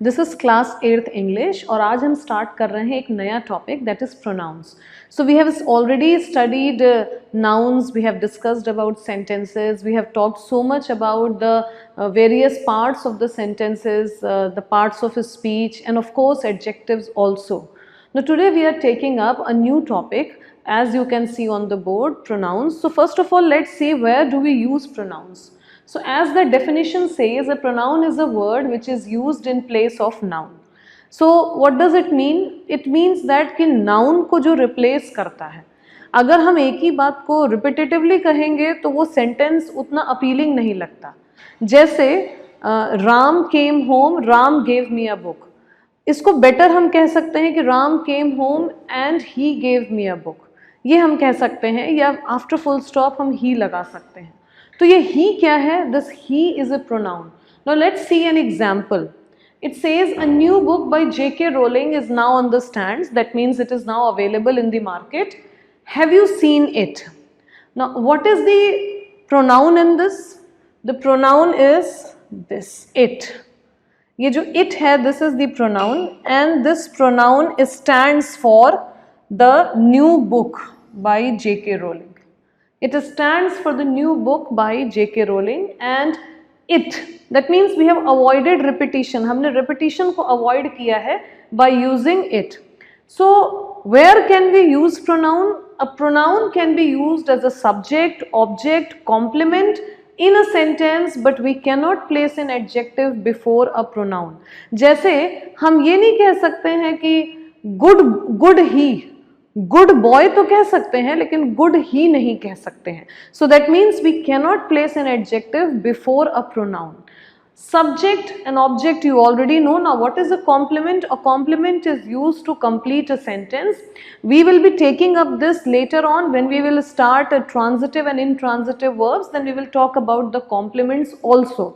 This is class 8th English और आज हम स्टार्ट कर रहे हैं एक नया topic that is pronounce. So we have already studied nouns, we have discussed about sentences, we have talked so much about the various parts of the sentences, the parts of speech, and of course adjectives also. Now today we are taking up a new topic, as you can see on the board, pronouns. So first of all, let's see where do we use pronouns. So as the definition says, a pronoun is a word which is used in place of noun. So what does it mean? It means that कि noun को जो replace करता है, अगर हम एक ही बात को repetitively कहेंगे तो वो sentence उतना appealing नहीं लगता. जैसे Ram came home, Ram gave me a book. इसको better हम कह सकते हैं कि Ram came home and he gave me a book. ये हम कह सकते हैं, या after full stop हम he लगा सकते हैं. तो ये he क्या है? This he is a pronoun. Now let's see an example. It says a new book by J.K. Rowling is now on the stands. That means it is now available in the market. Have you seen it? Now what is the pronoun in this? The pronoun is this, it. ये जो it है, this is the pronoun, and this pronoun stands for the new book by J.K. Rowling. It stands for the new book by J.K. Rowling and it. That means we have avoided repetition. हमने repetition को avoid किया है by using it. So where can we use pronoun? A pronoun can be used as a subject, object, complement in a sentence, but we cannot place an adjective before a pronoun. जैसे हम ये नहीं कह सकते हैं कि good he, good boy तो कह सकते हैं लेकिन गुड ही नहीं कह सकते हैं. So that means we cannot place an adjective before a pronoun. Subject and object you already know. Now what is a complement? A complement is used to complete a sentence. We will be taking up this later on when we will start a transitive and intransitive verbs. Then we will talk about the complements also.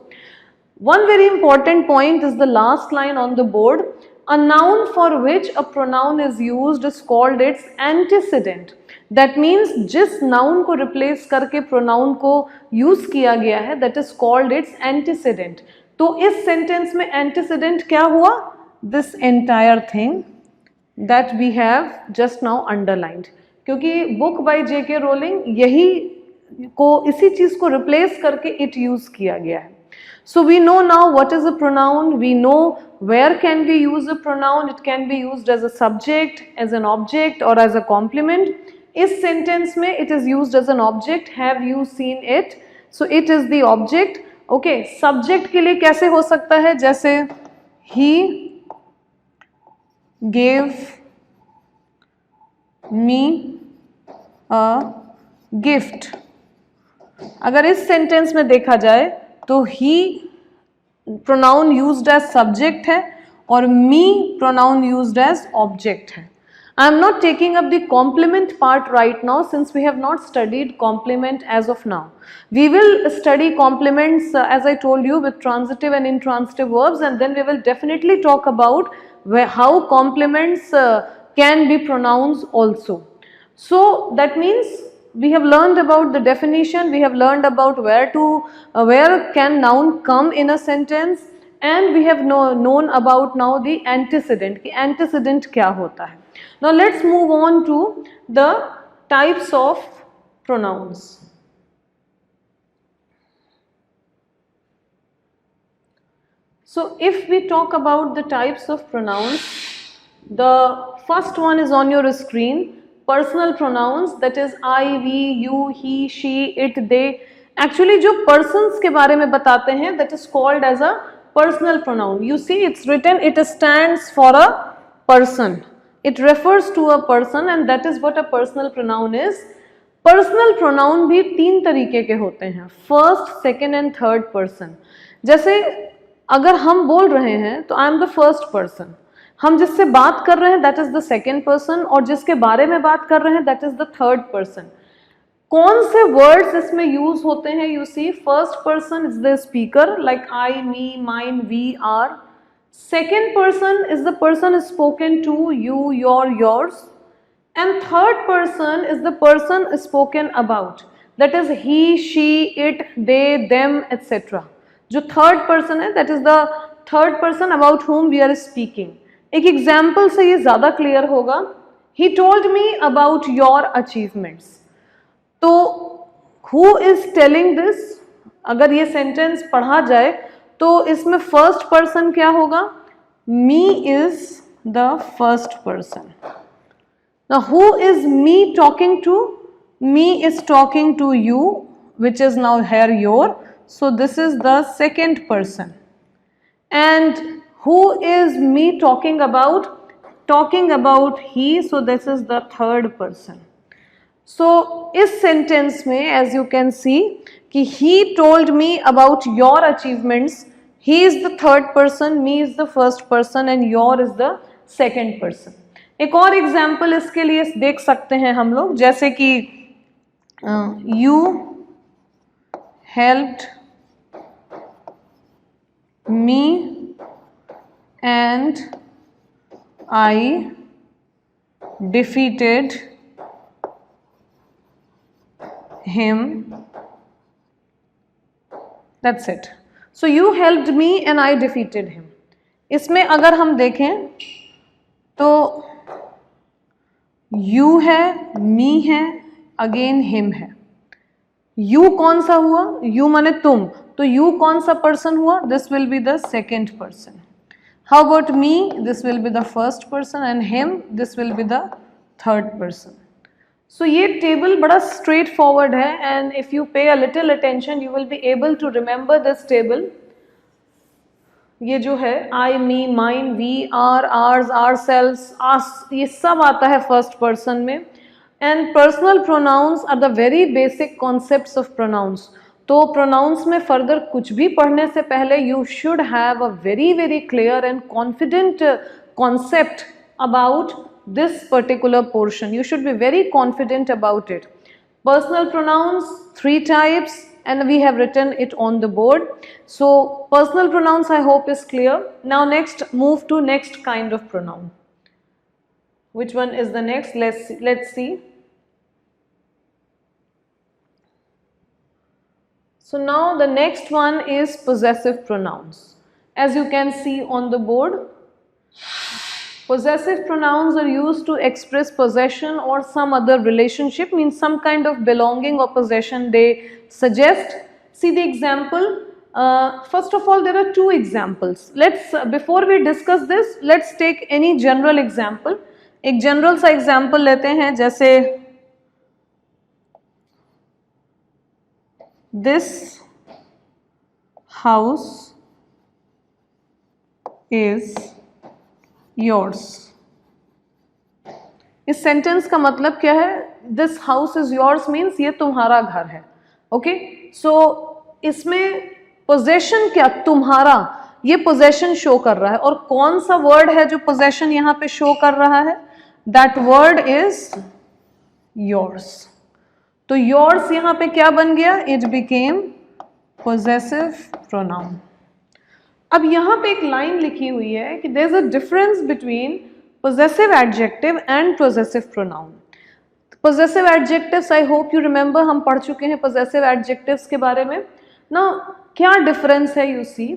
One very important point is the last line on the board. A noun for which a pronoun is used is called its antecedent. That means जिस noun को replace करके pronoun को use किया गया है, that is called its antecedent. तो इस sentence में antecedent क्या हुआ? This entire thing that we have just now underlined. क्योंकि book by J.K. Rowling यही को, इसी चीज को replace करके it use किया गया है. So we know now what is a pronoun, we know where can we use a pronoun. It can be used as a subject, as an object or as a complement. इस sentence में it is used as an object. Have you seen it? So it is the object. Okay, subject के लिए कैसे हो सकता है? जैसे he gave me a gift. अगर इस sentence में देखा जाए तो he pronoun used as subject है और me pronoun used as object है. I am not taking up the complement part right now since we have not studied complement as of now. We will study complements as I told you with transitive and intransitive verbs, and then we will definitely talk about how complements can be pronouns also. So that means we have learned about the definition, we have learned about where can noun come in a sentence, and we have known about now the antecedent, कि antecedent क्या होता है. Now let's move on to the types of pronouns. So if we talk about the types of pronouns, the first one is on your screen. Personal pronouns, that is I, we, you, he, she, it, they. Actually जो persons के बारे में बताते हैं, that is called as a personal pronoun. You see it's written, it stands for a person. It refers to a person and that is what a personal pronoun is. Personal pronoun भी तीन तरीके के होते हैं, first, second and third person. जैसे अगर हम बोल रहे हैं तो I am the first person. हम जिससे बात कर रहे हैं that is the second person, और जिसके बारे में बात कर रहे हैं that is the third person. कौन से वर्ड्स इसमें यूज होते हैं? You see, first person is the speaker like I, me, mine, we, are. Second person is the person spoken to, you, your, yours. And third person is the person spoken about, that is he, she, it, they, them, etcetera. जो third person है that is the third person about whom we are speaking. एक example से ये ज्यादा clear होगा. He told me about your achievements. तो who is telling this? अगर ये सेंटेंस पढ़ा जाए तो इसमें फर्स्ट पर्सन क्या होगा? Me is the first person. Now who is me talking to? Me is talking to you, which is now here your. So this is the second person. And who is me talking about? Talking about he, so this is the third person. So इस sentence में as you can see कि he told me about your achievements, he is the third person, me is the first person and your is the second person. एक और example इसके लिए देख सकते हैं हम लोग, जैसे कि you helped me and I defeated him. That's it. So you helped me and I defeated him. इसमें अगर हम देखें तो you है, me है, again him है. You कौन सा हुआ? You माने तुम, तो you कौन सा person हुआ? This will be the second person. How about me? This will be the first person and him, this will be the third person. So ये table बड़ा straight forward है and if you pay a little attention you will be able to remember this table. ये जो है I, me, mine, we, our, ours, ourselves, us, ये सब आता है first person में. And personal pronouns are the very basic concepts of pronouns. तो pronouns में further कुछ भी पढ़ने से पहले you should have a very clear and confident concept about this particular portion. You should be very confident about it. Personal pronouns, 3 types and we have written it on the board. So personal pronouns I hope is clear. Now next move to next kind of pronoun. Which one is the next? Let's see. So now the next one is possessive pronouns. As you can see on the board, possessive pronouns are used to express possession or some other relationship, means some kind of belonging or possession they suggest. See the example. First of all, there are 2 examples. Before we discuss this, let's take any general example. एक general सा example लेते हैं, जैसे this house is yours. इस sentence का मतलब क्या है? This house is yours means ये तुम्हारा घर है. ओके, सो इसमें possession क्या? तुम्हारा, ये possession शो कर रहा है. और कौन सा वर्ड है जो possession यहाँ पे शो कर रहा है? That word is yours. तो yours यहाँ पे क्या बन गया? It became possessive pronoun. अब यहाँ पे एक लाइन लिखी हुई है कि there is a difference between possessive adjective and possessive pronoun. Possessive adjectives, I hope you remember, हम पढ़ चुके हैं possessive adjectives के बारे में. Now क्या difference है? You see,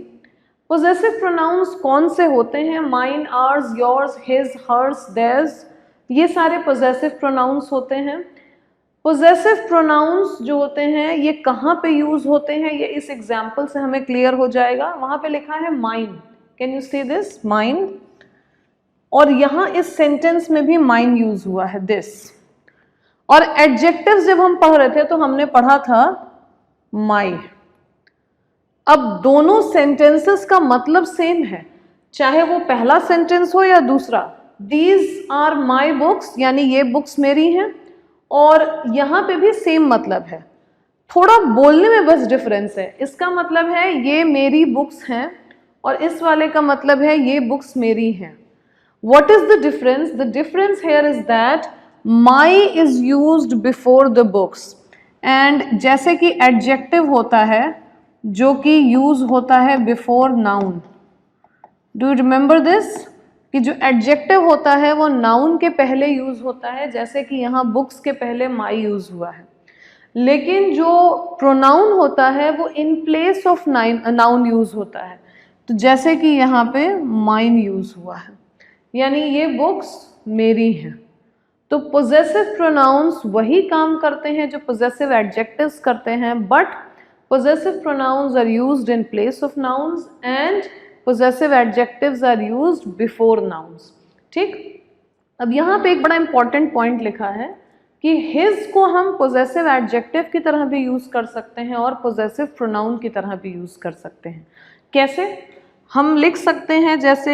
possessive pronouns कौन से होते हैं? Mine, ours, yours, his, hers, theirs, ये सारे possessive pronouns होते हैं. Possessive pronouns जो होते हैं ये कहाँ पे यूज होते हैं, ये इस एग्जाम्पल से हमें क्लियर हो जाएगा. वहां पे लिखा है mine. Can you see this? Mine. और यहाँ इस सेंटेंस में भी mine यूज हुआ है, this. और adjectives जब हम पढ़ रहे थे तो हमने पढ़ा था my. अब दोनों सेंटेंसेस का मतलब सेम है, चाहे वो पहला सेंटेंस हो या दूसरा. These are my books, यानी ये बुक्स मेरी हैं, और यहाँ पे भी सेम मतलब है, थोड़ा बोलने में बस डिफरेंस है. इसका मतलब है ये मेरी बुक्स हैं और इस वाले का मतलब है ये बुक्स मेरी हैं. What is the difference? The difference here is that my is used before the books and जैसे कि adjective होता है जो कि यूज होता है before noun. Do you remember this? कि जो एडजेक्टिव होता है वो नाउन के पहले यूज होता है, जैसे कि यहाँ बुक्स के पहले माई यूज हुआ है. लेकिन जो प्रोनाउन होता है वो in place of noun use होता है. तो तो जैसे कि यहाँ पे माइन यूज हुआ है, यानी ये बुक्स मेरी हैं। तो पोजेसिव प्रोनाउंस वही काम करते हैं जो पोजेसिव एडजेक्टिव्स करते हैं, but possessive pronouns are used in place of nouns and possessive adjectives are used before nouns। ठीक, अब यहाँ पे एक बड़ा इंपॉर्टेंट पॉइंट लिखा है कि his को हम possessive adjective की तरह भी यूज कर सकते हैं और possessive pronoun की तरह भी यूज कर सकते हैं। कैसे? हम लिख सकते हैं जैसे